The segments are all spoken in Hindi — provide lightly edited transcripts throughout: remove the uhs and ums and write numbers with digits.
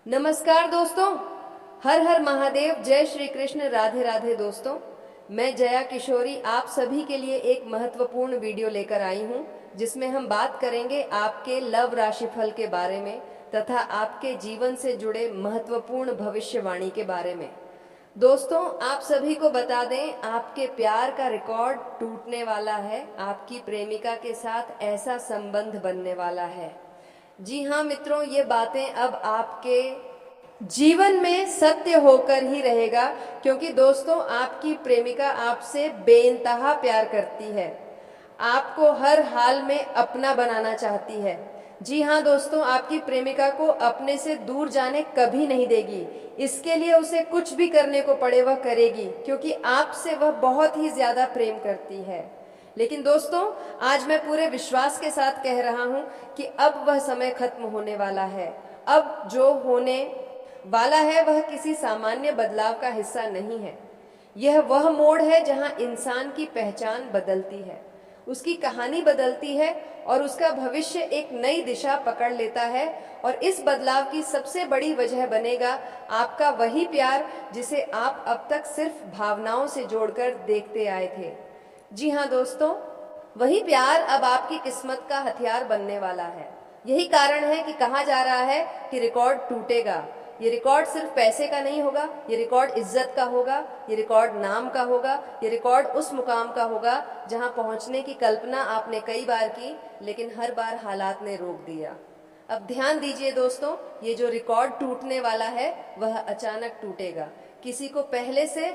नमस्कार दोस्तों। हर हर महादेव, जय श्री कृष्ण, राधे राधे दोस्तों। मैं जया किशोरी आप सभी के लिए एक महत्वपूर्ण वीडियो लेकर आई हूं, जिसमें हम बात करेंगे आपके लव राशिफल के बारे में तथा आपके जीवन से जुड़े महत्वपूर्ण भविष्यवाणी के बारे में। दोस्तों, आप सभी को बता दें, आपके प्यार का रिकॉर्ड टूटने वाला है। आपकी प्रेमिका के साथ ऐसा संबंध बनने वाला है। जी हाँ मित्रों, ये बातें अब आपके जीवन में सत्य होकर ही रहेगा, क्योंकि दोस्तों आपकी प्रेमिका आपसे बेइंतहा प्यार करती है, आपको हर हाल में अपना बनाना चाहती है। जी हाँ दोस्तों, आपकी प्रेमिका को अपने से दूर जाने कभी नहीं देगी। इसके लिए उसे कुछ भी करने को पड़े वह करेगी, क्योंकि आपसे वह बहुत ही ज्यादा प्रेम करती है। लेकिन दोस्तों, आज मैं पूरे विश्वास के साथ कह रहा हूं कि अब वह समय खत्म होने वाला है। अब जो होने वाला है वह किसी सामान्य बदलाव का हिस्सा नहीं है। यह वह मोड़ है जहां इंसान की पहचान बदलती है, उसकी कहानी बदलती है और उसका भविष्य एक नई दिशा पकड़ लेता है। और इस बदलाव की सबसे बड़ी वजह बनेगा आपका वही प्यार जिसे आप अब तक सिर्फ भावनाओं से जोड़कर देखते आए थे। जी हाँ दोस्तों, वही प्यार अब आपकी किस्मत का हथियार बनने वाला है। यही कारण है कि कहा जा रहा है कि रिकॉर्ड टूटेगा। ये रिकॉर्ड सिर्फ पैसे का नहीं होगा, ये रिकॉर्ड इज्जत का होगा, ये रिकॉर्ड नाम का होगा, ये रिकॉर्ड उस मुकाम का होगा जहां पहुंचने की कल्पना आपने कई बार की, लेकिन हर बार हालात ने रोक दिया। अब ध्यान दीजिए दोस्तों, ये जो रिकॉर्ड टूटने वाला है वह अचानक टूटेगा। किसी को पहले से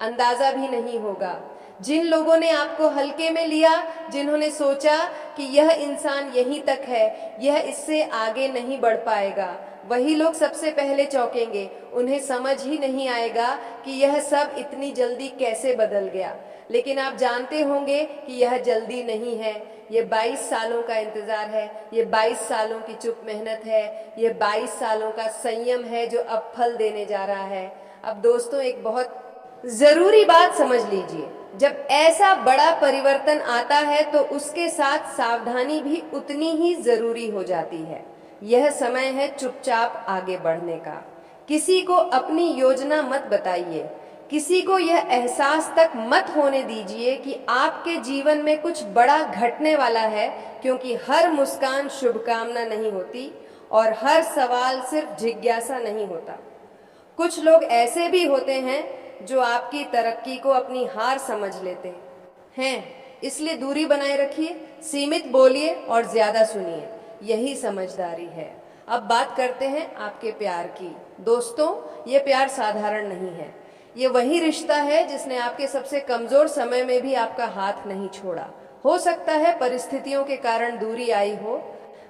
अंदाजा भी नहीं होगा। जिन लोगों ने आपको हल्के में लिया, जिन्होंने सोचा कि यह इंसान यहीं तक है, यह इससे आगे नहीं बढ़ पाएगा, वही लोग सबसे पहले चौंकेंगे। उन्हें समझ ही नहीं आएगा कि यह सब इतनी जल्दी कैसे बदल गया। लेकिन आप जानते होंगे कि यह जल्दी नहीं है, ये 22 सालों का इंतजार है, ये 22 सालों की चुप मेहनत है, ये 22 सालों का संयम है जो अब फल देने जा रहा है। अब दोस्तों, एक बहुत जरूरी बात समझ लीजिए, जब ऐसा बड़ा परिवर्तन आता है तो उसके साथ सावधानी भी उतनी ही जरूरी हो जाती है। यह समय है चुपचाप आगे बढ़ने का। किसी को अपनी योजना मत बताइए, किसी को यह एहसास तक मत होने दीजिए कि आपके जीवन में कुछ बड़ा घटने वाला है, क्योंकि हर मुस्कान शुभकामना नहीं होती और हर सवाल सिर्फ जिज्ञासा नहीं होता। कुछ लोग ऐसे भी होते हैं जो आपकी तरक्की को अपनी हार समझ लेते हैं, इसलिए दूरी बनाए रखिए, सीमित बोलिए और ज्यादा सुनिए। यही समझदारी है। अब बात करते हैं आपके प्यार की। दोस्तों, ये प्यार साधारण नहीं है। ये वही रिश्ता है जिसने आपके सबसे कमजोर समय में भी आपका हाथ नहीं छोड़ा। हो सकता है परिस्थितियों के कारण दूरी आई हो,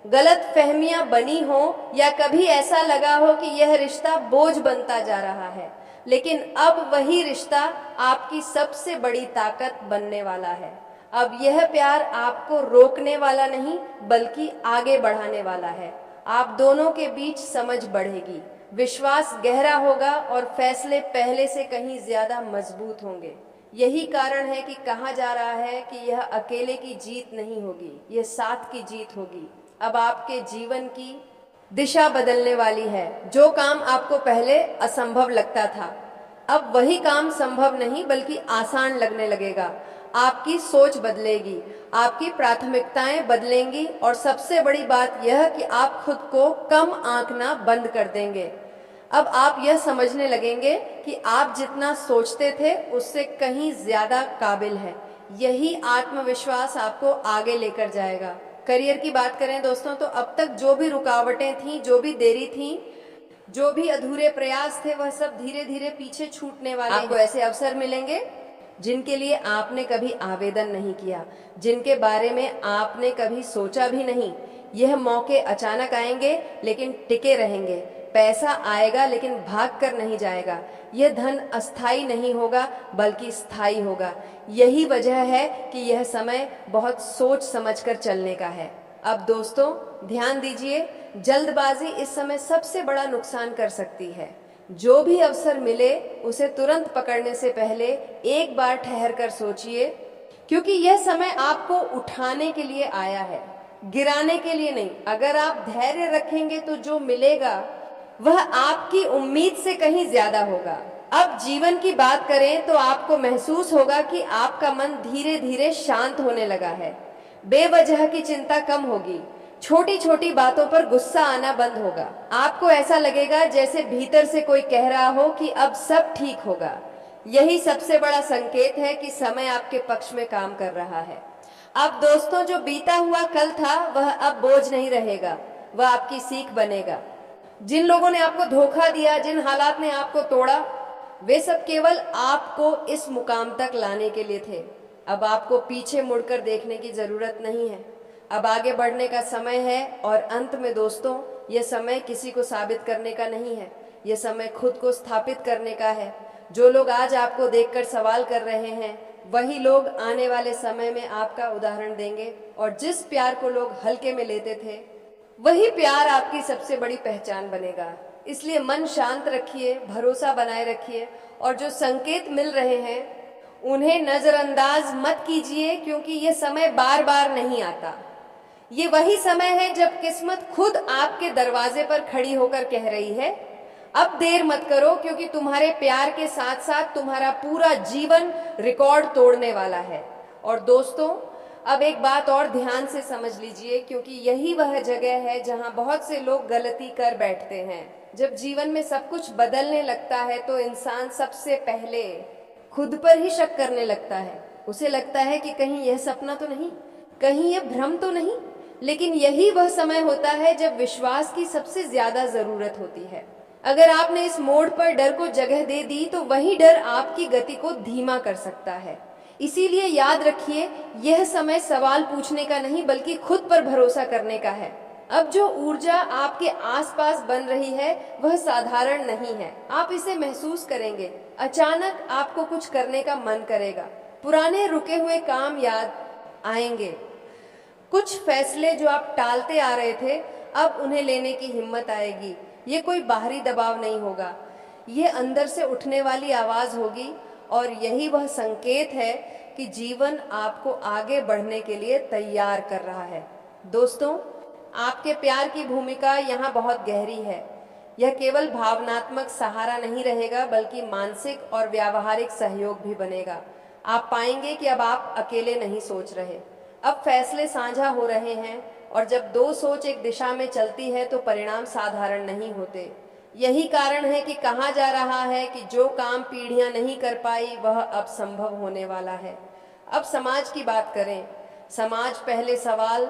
गलत फहमियां बनी हो, या कभी ऐसा लगा हो कि यह रिश्ता बोझ बनता जा रहा है, लेकिन अब वही रिश्ता आपकी सबसे बड़ी ताकत बनने वाला है। अब यह प्यार आपको रोकने वाला नहीं, बल्कि आगे बढ़ाने वाला है। आप दोनों के बीच समझ बढ़ेगी, विश्वास गहरा होगा और फैसले पहले से कहीं ज्यादा मजबूत होंगे। यही कारण है कि कहा जा रहा है कि यह अकेले की जीत नहीं होगी, यह साथ की जीत होगी। अब आपके जीवन की दिशा बदलने वाली है। जो काम आपको पहले असंभव लगता था, अब वही काम संभव नहीं बल्कि आसान लगने लगेगा। आपकी सोच बदलेगी, आपकी प्राथमिकताएं बदलेंगी और सबसे बड़ी बात यह कि आप खुद को कम आंकना बंद कर देंगे। अब आप यह समझने लगेंगे कि आप जितना सोचते थे उससे कहीं ज्यादा काबिल हैं। यही आत्मविश्वास आपको आगे लेकर जाएगा। करियर की बात करें दोस्तों, तो अब तक जो भी रुकावटें थीं, जो भी देरी थी, जो भी अधूरे प्रयास थे, वह सब धीरे धीरे पीछे छूटने वाले हैं। आपको ऐसे अवसर मिलेंगे जिनके लिए आपने कभी आवेदन नहीं किया, जिनके बारे में आपने कभी सोचा भी नहीं। यह मौके अचानक आएंगे लेकिन टिके रहेंगे। पैसा आएगा लेकिन भाग कर नहीं जाएगा। यह धन अस्थाई नहीं होगा बल्कि स्थायी होगा। यही वजह है कि यह समय बहुत सोच समझकर चलने का है। अब दोस्तों ध्यान दीजिए, जल्दबाजी इस समय सबसे बड़ा नुकसान कर सकती है। जो भी अवसर मिले उसे तुरंत पकड़ने से पहले एक बार ठहर कर सोचिए, क्योंकि यह समय आपको उठाने के लिए आया है, गिराने के लिए नहीं। अगर आप धैर्य रखेंगे तो जो मिलेगा वह आपकी उम्मीद से कहीं ज्यादा होगा। अब जीवन की बात करें तो आपको महसूस होगा कि आपका मन धीरे धीरे शांत होने लगा है। बेवजह की चिंता कम होगी, छोटी छोटी बातों पर गुस्सा आना बंद होगा। आपको ऐसा लगेगा जैसे भीतर से कोई कह रहा हो कि अब सब ठीक होगा। यही सबसे बड़ा संकेत है कि समय आपके पक्ष में काम कर रहा है। अब दोस्तों, जो बीता हुआ कल था वह अब बोझ नहीं रहेगा, वह आपकी सीख बनेगा। जिन लोगों ने आपको धोखा दिया, जिन हालात ने आपको तोड़ा, वे सब केवल आपको इस मुकाम तक लाने के लिए थे। अब आपको पीछे मुड़कर देखने की जरूरत नहीं है। अब आगे बढ़ने का समय है। और अंत में दोस्तों, यह समय किसी को साबित करने का नहीं है, यह समय खुद को स्थापित करने का है। जो लोग आज आपको देखकर सवाल कर रहे हैं, वही लोग आने वाले समय में आपका उदाहरण देंगे। और जिस प्यार को लोग हल्के में लेते थे, वही प्यार आपकी सबसे बड़ी पहचान बनेगा। इसलिए मन शांत रखिए, भरोसा बनाए रखिए, और जो संकेत मिल रहे हैं उन्हें नजरअंदाज मत कीजिए, क्योंकि ये समय बार बार नहीं आता। ये वही समय है जब किस्मत खुद आपके दरवाजे पर खड़ी होकर कह रही है, अब देर मत करो, क्योंकि तुम्हारे प्यार के साथ साथ तुम्हारा पूरा जीवन रिकॉर्ड तोड़ने वाला है। और दोस्तों, अब एक बात और ध्यान से समझ लीजिए, क्योंकि यही वह जगह है जहां बहुत से लोग गलती कर बैठते हैं। जब जीवन में सब कुछ बदलने लगता है तो इंसान सबसे पहले खुद पर ही शक करने लगता है। उसे लगता है कि कहीं यह सपना तो नहीं, कहीं यह भ्रम तो नहीं। लेकिन यही वह समय होता है जब विश्वास की सबसे ज्यादा जरूरत होती है। अगर आपने इस मोड़ पर डर को जगह दे दी तो वही डर आपकी गति को धीमा कर सकता है। इसीलिए याद रखिए, यह समय सवाल पूछने का नहीं बल्कि खुद पर भरोसा करने का है। अब जो ऊर्जा आपके आसपास बन रही है वह साधारण नहीं है। आप इसे महसूस करेंगे। अचानक आपको कुछ करने का मन करेगा, पुराने रुके हुए काम याद आएंगे, कुछ फैसले जो आप टालते आ रहे थे अब उन्हें लेने की हिम्मत आएगी। ये कोई बाहरी दबाव नहीं होगा, ये अंदर से उठने वाली आवाज होगी। और यही वह संकेत है कि जीवन आपको आगे बढ़ने के लिए तैयार कर रहा है। दोस्तों, आपके प्यार की भूमिका यहाँ बहुत गहरी है। यह केवल भावनात्मक सहारा नहीं रहेगा बल्कि मानसिक और व्यावहारिक सहयोग भी बनेगा। आप पाएंगे कि अब आप अकेले नहीं सोच रहे, अब फैसले साझा हो रहे हैं। और जब दो सोच एक दिशा में चलती है तो परिणाम साधारण नहीं होते। यही कारण है कि कहा जा रहा है कि जो काम पीढ़ियां नहीं कर पाई वह अब संभव होने वाला है। अब समाज की बात करें। समाज पहले सवाल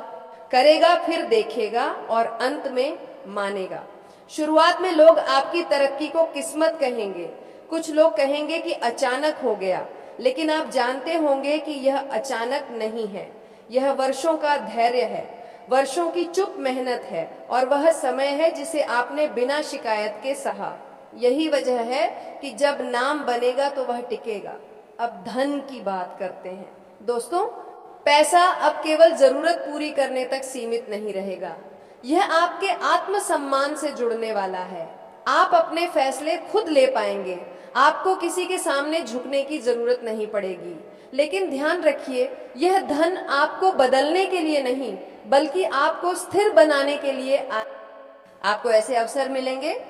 करेगा, फिर देखेगा और अंत में मानेगा। शुरुआत में लोग आपकी तरक्की को किस्मत कहेंगे, कुछ लोग कहेंगे कि अचानक हो गया, लेकिन आप जानते होंगे कि यह अचानक नहीं है। यह वर्षों का धैर्य है, वर्षों की चुप मेहनत है, और वह समय है जिसे आपने बिना शिकायत के सहा। यही वजह है कि जब नाम बनेगा तो वह टिकेगा। अब धन की बात करते हैं। दोस्तों, पैसा अब केवल जरूरत पूरी करने तक सीमित नहीं रहेगा, यह आपके आत्मसम्मान से जुड़ने वाला है। आप अपने फैसले खुद ले पाएंगे, आपको किसी के सामने झुकने की जरूरत नहीं पड़ेगी। लेकिन ध्यान रखिए, यह धन आपको बदलने के लिए नहीं बल्कि आपको स्थिर बनाने के लिए आपको ऐसे अवसर मिलेंगे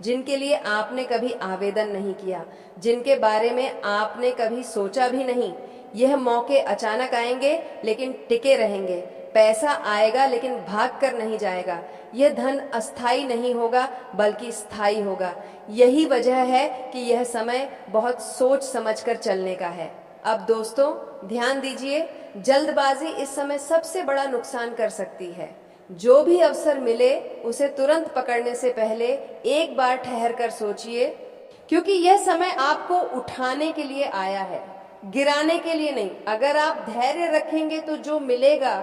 जिनके लिए आपने कभी आवेदन नहीं किया, जिनके बारे में आपने कभी सोचा भी नहीं। यह मौके अचानक आएंगे लेकिन टिके रहेंगे। पैसा आएगा लेकिन भाग कर नहीं जाएगा। यह धन अस्थाई नहीं होगा बल्कि स्थायी होगा। यही वजह है कि यह समय बहुत सोच समझकर चलने का है। अब दोस्तों, ध्यान दीजिए, जल्दबाजी इस समय सबसे बड़ा नुकसान कर सकती है। जो भी अवसर मिले उसे तुरंत पकड़ने से पहले एक बार ठहर कर सोचिए, क्योंकि यह समय आपको उठाने के लिए आया है, गिराने के लिए नहीं। अगर आप धैर्य रखेंगे तो जो मिलेगा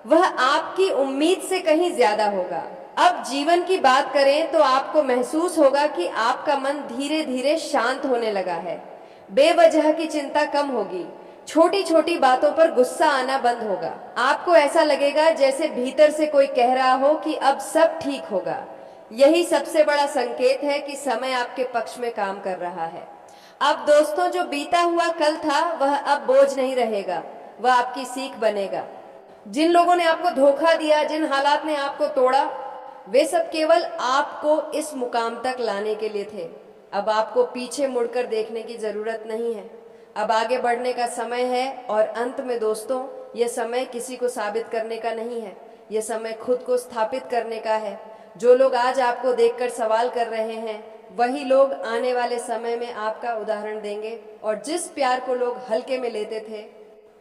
वह आपकी उम्मीद से कहीं ज्यादा होगा। अब जीवन की बात करें तो आपको महसूस होगा कि आपका मन धीरे धीरे शांत होने लगा है। बेवजह की चिंता कम होगी, छोटी छोटी बातों पर गुस्सा आना बंद होगा। आपको ऐसा लगेगा जैसे भीतर से कोई कह रहा हो कि अब सब ठीक होगा। यही सबसे बड़ा संकेत है कि समय आपके पक्ष में काम कर रहा है। अब दोस्तों, जो बीता हुआ कल था वह अब बोझ नहीं रहेगा, वह आपकी सीख बनेगा। जिन लोगों ने आपको धोखा दिया, जिन हालात ने आपको तोड़ा, वे सब केवल आपको इस मुकाम तक लाने के लिए थे। अब आपको पीछे मुड़कर देखने की जरूरत नहीं है। अब आगे बढ़ने का समय है। और अंत में दोस्तों, यह समय किसी को साबित करने का नहीं है, यह समय खुद को स्थापित करने का है। जो लोग आज आपको देखकर सवाल कर रहे हैं, वही लोग आने वाले समय में आपका उदाहरण देंगे। और जिस प्यार को लोग हल्के में लेते थे,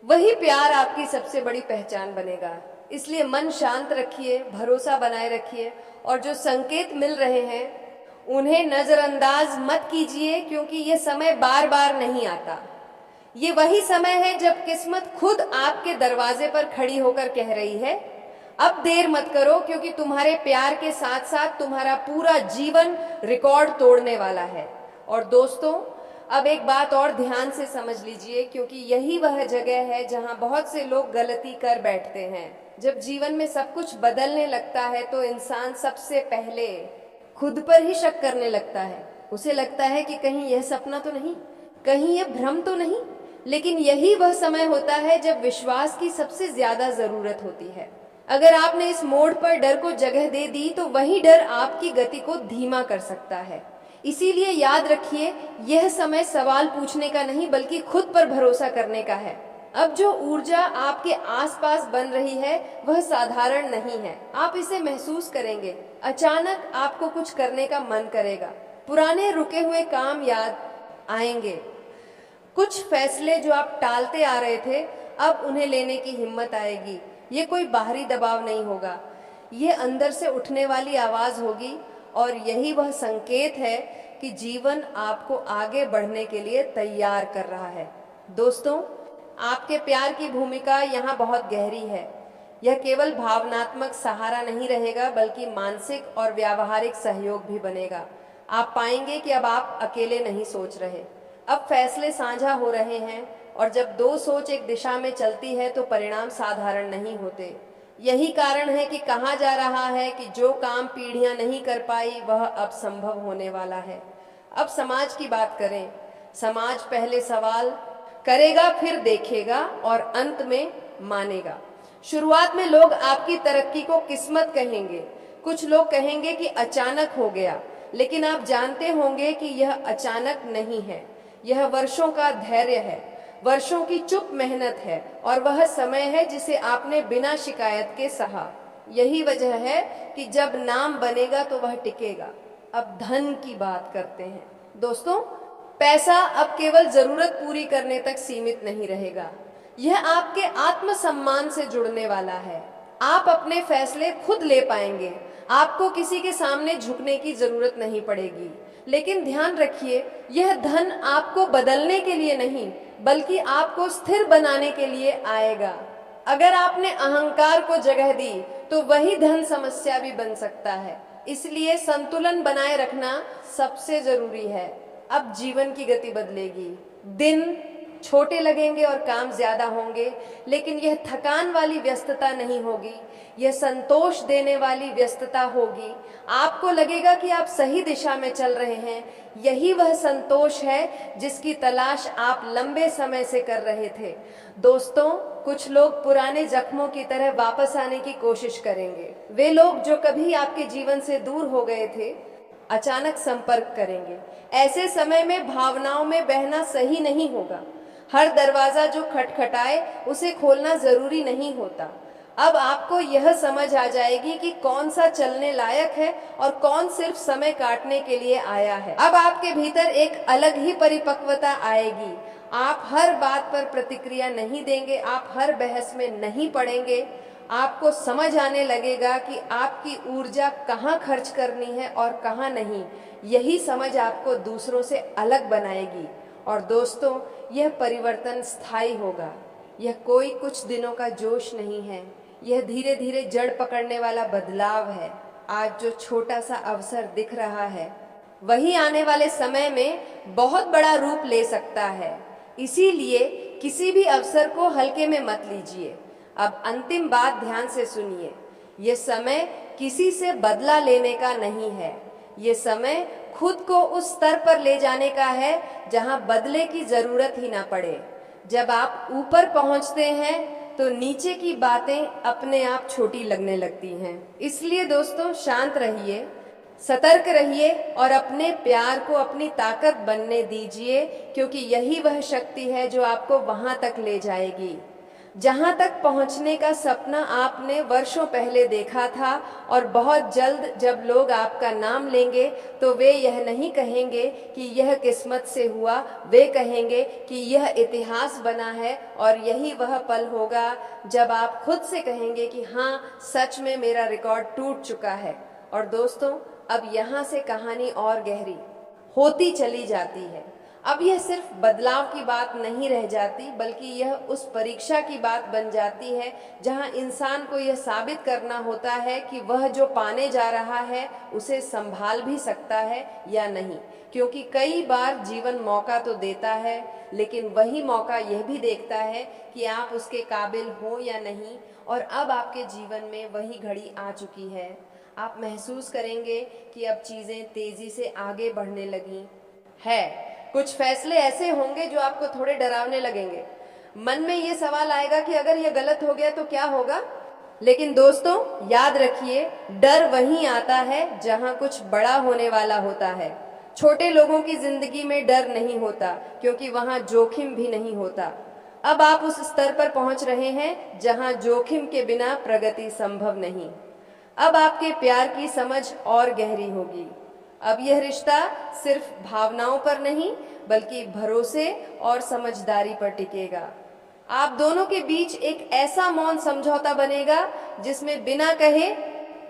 वही प्यार आपकी सबसे बड़ी पहचान बनेगा। इसलिए मन शांत रखिए, भरोसा बनाए रखिए, और जो संकेत मिल रहे हैं उन्हें नजरअंदाज मत कीजिए, क्योंकि ये समय बार बार नहीं आता। ये वही समय है जब किस्मत खुद आपके दरवाजे पर खड़ी होकर कह रही है, अब देर मत करो, क्योंकि तुम्हारे प्यार के साथ साथ तुम्हारा पूरा जीवन रिकॉर्ड तोड़ने वाला है। और दोस्तों, अब एक बात और ध्यान से समझ लीजिए, क्योंकि यही वह जगह है जहां बहुत से लोग गलती कर बैठते हैं। जब जीवन में सब कुछ बदलने लगता है तो इंसान सबसे पहले खुद पर ही शक करने लगता है। उसे लगता है कि कहीं यह सपना तो नहीं, कहीं यह भ्रम तो नहीं। लेकिन यही वह समय होता है जब विश्वास की सबसे ज्यादा जरूरत होती है। अगर आपने इस मोड़ पर डर को जगह दे दी तो वही डर आपकी गति को धीमा कर सकता है। इसीलिए याद रखिए, यह समय सवाल पूछने का नहीं बल्कि खुद पर भरोसा करने का है। अब जो ऊर्जा आपके आसपास बन रही है वह साधारण नहीं है। आप इसे महसूस करेंगे। अचानक आपको कुछ करने का मन करेगा, पुराने रुके हुए काम याद आएंगे, कुछ फैसले जो आप टालते आ रहे थे अब उन्हें लेने की हिम्मत आएगी। ये कोई बाहरी दबाव नहीं होगा, ये अंदर से उठने वाली आवाज होगी। और यही वह संकेत है कि जीवन आपको आगे बढ़ने के लिए तैयार कर रहा है। दोस्तों, आपके प्यार की भूमिका यहाँ बहुत गहरी है। यह केवल भावनात्मक सहारा नहीं रहेगा बल्कि मानसिक और व्यावहारिक सहयोग भी बनेगा। आप पाएंगे कि अब आप अकेले नहीं सोच रहे, अब फैसले साझा हो रहे हैं। और जब दो सोच एक दिशा में चलती है तो परिणाम साधारण नहीं होते। यही कारण है कि कहा जा रहा है कि जो काम पीढ़ियां नहीं कर पाई वह अब संभव होने वाला है। अब समाज की बात करें। समाज पहले सवाल करेगा, फिर देखेगा और अंत में मानेगा। शुरुआत में लोग आपकी तरक्की को किस्मत कहेंगे, कुछ लोग कहेंगे कि अचानक हो गया। लेकिन आप जानते होंगे कि यह अचानक नहीं है, यह वर्षों का धैर्य है, वर्षों की चुप मेहनत है, और वह समय है जिसे आपने बिना शिकायत के सहा। यही वजह है कि जब नाम बनेगा तो वह टिकेगा। अब धन की बात करते हैं। दोस्तों, पैसा अब केवल जरूरत पूरी करने तक सीमित नहीं रहेगा, यह आपके आत्मसम्मान से जुड़ने वाला है। आप अपने फैसले खुद ले पाएंगे, आपको किसी के सामने झुकने की जरूरत नहीं पड़ेगी। लेकिन ध्यान रखिए, यह धन आपको बदलने के लिए नहीं बल्कि आपको स्थिर बनाने के लिए आएगा। अगर आपने अहंकार को जगह दी तो वही धन समस्या भी बन सकता है। इसलिए संतुलन बनाए रखना सबसे जरूरी है। अब जीवन की गति बदलेगी, दिन छोटे लगेंगे और काम ज्यादा होंगे, लेकिन यह थकान वाली व्यस्तता नहीं होगी, यह संतोष देने वाली व्यस्तता होगी। आपको लगेगा कि आप सही दिशा में चल रहे हैं। यही वह संतोष है जिसकी तलाश आप लंबे समय से कर रहे थे। दोस्तों, कुछ लोग पुराने जख्मों की तरह वापस आने की कोशिश करेंगे। वे लोग जो कभी आपके जीवन से दूर हो गए थे अचानक संपर्क करेंगे। ऐसे समय में भावनाओं में बहना सही नहीं होगा। हर दरवाजा जो खटखटाए उसे खोलना जरूरी नहीं होता। अब आपको यह समझ आ जाएगी कि कौन सा चलने लायक है और कौन सिर्फ समय काटने के लिए आया है। अब आपके भीतर एक अलग ही परिपक्वता आएगी। आप हर बात पर प्रतिक्रिया नहीं देंगे, आप हर बहस में नहीं पड़ेंगे। आपको समझ आने लगेगा कि आपकी ऊर्जा कहाँ खर्च करनी है और कहाँ नहीं। यही समझ आपको दूसरों से अलग बनाएगी। और दोस्तों, यह परिवर्तन स्थायी होगा। यह कोई कुछ दिनों का जोश नहीं है, यह धीरे धीरे जड़ पकड़ने वाला बदलाव है। आज जो छोटा सा अवसर दिख रहा है वही आने वाले समय में बहुत बड़ा रूप ले सकता है। इसीलिए किसी भी अवसर को हल्के में मत लीजिए। अब अंतिम बात ध्यान से सुनिए। ये समय किसी से बदला लेने का नहीं है, ये समय खुद को उस स्तर पर ले जाने का है जहां बदले की जरूरत ही ना पड़े। जब आप ऊपर पहुंचते हैं तो नीचे की बातें अपने आप छोटी लगने लगती हैं। इसलिए दोस्तों शांत रहिए, सतर्क रहिए और अपने प्यार को अपनी ताकत बनने दीजिए, क्योंकि यही वह शक्ति है जो आपको वहां तक ले जाएगी जहां तक पहुंचने का सपना आपने वर्षों पहले देखा था। और बहुत जल्द जब लोग आपका नाम लेंगे तो वे यह नहीं कहेंगे कि यह किस्मत से हुआ, वे कहेंगे कि यह इतिहास बना है। और यही वह पल होगा जब आप खुद से कहेंगे कि हाँ, सच में मेरा रिकॉर्ड टूट चुका है। और दोस्तों, अब यहाँ से कहानी और गहरी होती चली जाती है। अब यह सिर्फ बदलाव की बात नहीं रह जाती, बल्कि यह उस परीक्षा की बात बन जाती है जहां इंसान को यह साबित करना होता है कि वह जो पाने जा रहा है उसे संभाल भी सकता है या नहीं। क्योंकि कई बार जीवन मौका तो देता है, लेकिन वही मौका यह भी देखता है कि आप उसके काबिल हो या नहीं। और अब आपके जीवन में वही घड़ी आ चुकी है। आप महसूस करेंगे कि अब चीज़ें तेज़ी से आगे बढ़ने लगी है। कुछ फैसले ऐसे होंगे जो आपको थोड़े डरावने लगेंगे। मन में ये सवाल आएगा कि अगर ये गलत हो गया तो क्या होगा। लेकिन दोस्तों याद रखिए, डर वहीं आता है जहां कुछ बड़ा होने वाला होता है। छोटे लोगों की जिंदगी में डर नहीं होता, क्योंकि वहां जोखिम भी नहीं होता। अब आप उस स्तर पर पहुंच रहे हैं जहां जोखिम के बिना प्रगति संभव नहीं। अब आपके प्यार की समझ और गहरी होगी। अब यह रिश्ता सिर्फ भावनाओं पर नहीं, बल्कि भरोसे और समझदारी पर टिकेगा। आप दोनों के बीच एक ऐसा मौन समझौता बनेगा जिसमें बिना कहे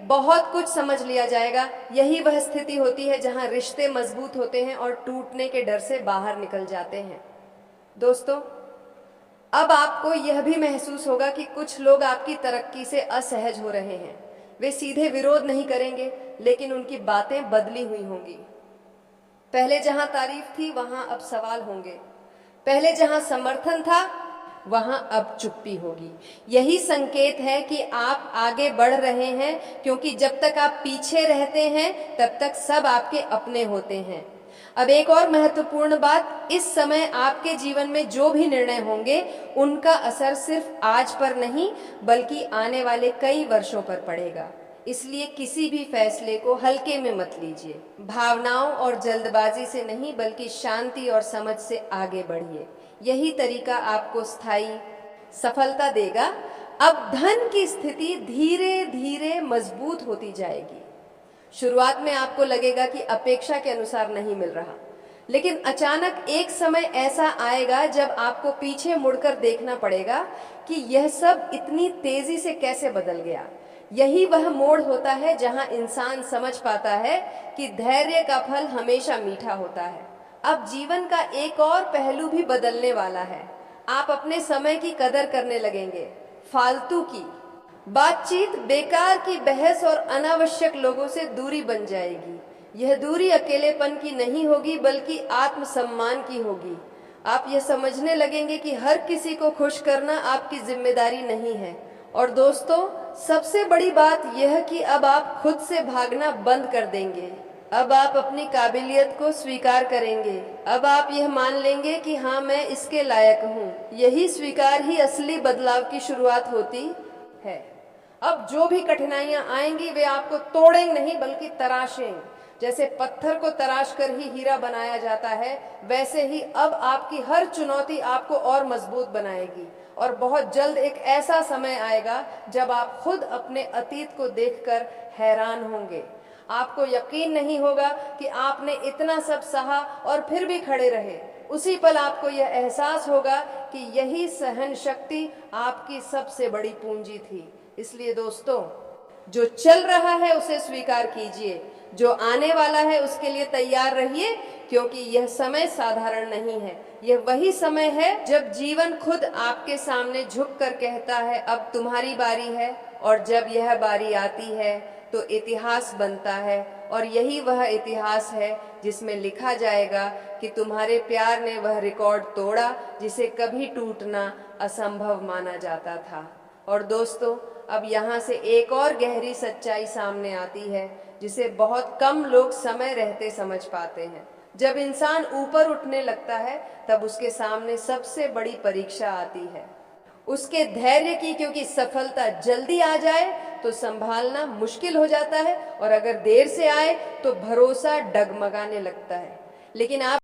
बहुत कुछ समझ लिया जाएगा। यही वह स्थिति होती है जहां रिश्ते मजबूत होते हैं और टूटने के डर से बाहर निकल जाते हैं। दोस्तों, अब आपको यह भी महसूस होगा कि कुछ लोग आपकी तरक्की से असहज हो रहे हैं। वे सीधे विरोध नहीं करेंगे, लेकिन उनकी बातें बदली हुई होंगी। पहले जहां तारीफ थी वहां अब सवाल होंगे। पहले जहां समर्थन था वहां अब चुप्पी होगी। यही संकेत है कि आप आगे बढ़ रहे हैं, क्योंकि जब तक आप पीछे रहते हैं तब तक सब आपके अपने होते हैं। अब एक और महत्वपूर्ण बात, इस समय आपके जीवन में जो भी निर्णय होंगे उनका असर सिर्फ आज पर नहीं, बल्कि आने वाले कई वर्षों पर पड़ेगा। इसलिए किसी भी फैसले को हल्के में मत लीजिए। भावनाओं और जल्दबाजी से नहीं, बल्कि शांति और समझ से आगे बढ़िए। यही तरीका आपको स्थायी सफलता देगा। अब धन की स्थिति धीरे धीरे मजबूत होती जाएगी। शुरुआत में आपको लगेगा कि अपेक्षा के अनुसार नहीं मिल रहा, लेकिन अचानक एक समय ऐसा आएगा जब आपको पीछे मुड़कर देखना पड़ेगा कि यह सब इतनी तेजी से कैसे बदल गया। यही वह मोड़ होता है जहां इंसान समझ पाता है कि धैर्य का फल हमेशा मीठा होता है। अब जीवन का एक और पहलू भी बदलने वाला है। आप अपने समय की कदर करने लगेंगे। फालतू की बातचीत, बेकार की बहस और अनावश्यक लोगों से दूरी बन जाएगी। यह दूरी अकेलेपन की नहीं होगी, बल्कि आत्मसम्मान की होगी। आप यह समझने लगेंगे कि हर किसी को खुश करना आपकी जिम्मेदारी नहीं है। और दोस्तों, सबसे बड़ी बात यह कि अब आप खुद से भागना बंद कर देंगे। अब आप अपनी काबिलियत को स्वीकार करेंगे। अब आप यह मान लेंगे कि हाँ, मैं इसके लायक हूँ। यही स्वीकार ही असली बदलाव की शुरुआत होती है। अब जो भी कठिनाइयां आएंगी वे आपको तोड़ेंगे नहीं, बल्कि तराशेंगे। जैसे पत्थर को तराश कर ही हीरा बनाया जाता है, वैसे ही अब आपकी हर चुनौती आपको और मजबूत बनाएगी। और बहुत जल्द एक ऐसा समय आएगा जब आप खुद अपने अतीत को देखकर हैरान होंगे। आपको यकीन नहीं होगा कि आपने इतना सब सहा और फिर भी खड़े रहे। उसी पल आपको यह एहसास होगा कि यही सहन शक्ति आपकी सबसे बड़ी पूंजी थी। इसलिए दोस्तों, जो चल रहा है उसे स्वीकार कीजिए, जो आने वाला है उसके लिए तैयार रहिए, क्योंकि यह समय साधारण नहीं है। यह वही समय है जब जीवन खुद आपके सामने झुककर कहता है, अब तुम्हारी बारी है। और जब यह बारी आती है तो इतिहास बनता है। और यही वह इतिहास है जिसमें लिखा जाएगा कि तुम्हारे प्यार ने वह रिकॉर्ड तोड़ा जिसे कभी टूटना असंभव माना जाता था। और दोस्तों, अब यहाँ से एक और गहरी सच्चाई सामने आती है जिसे बहुत कम लोग समय रहते समझ पाते हैं। जब इंसान ऊपर उठने लगता है तब उसके सामने सबसे बड़ी परीक्षा आती है। उसके धैर्य की, क्योंकि सफलता जल्दी आ जाए तो संभालना मुश्किल हो जाता है और अगर देर से आए तो भरोसा डगमगाने लगता है। लेकिन आप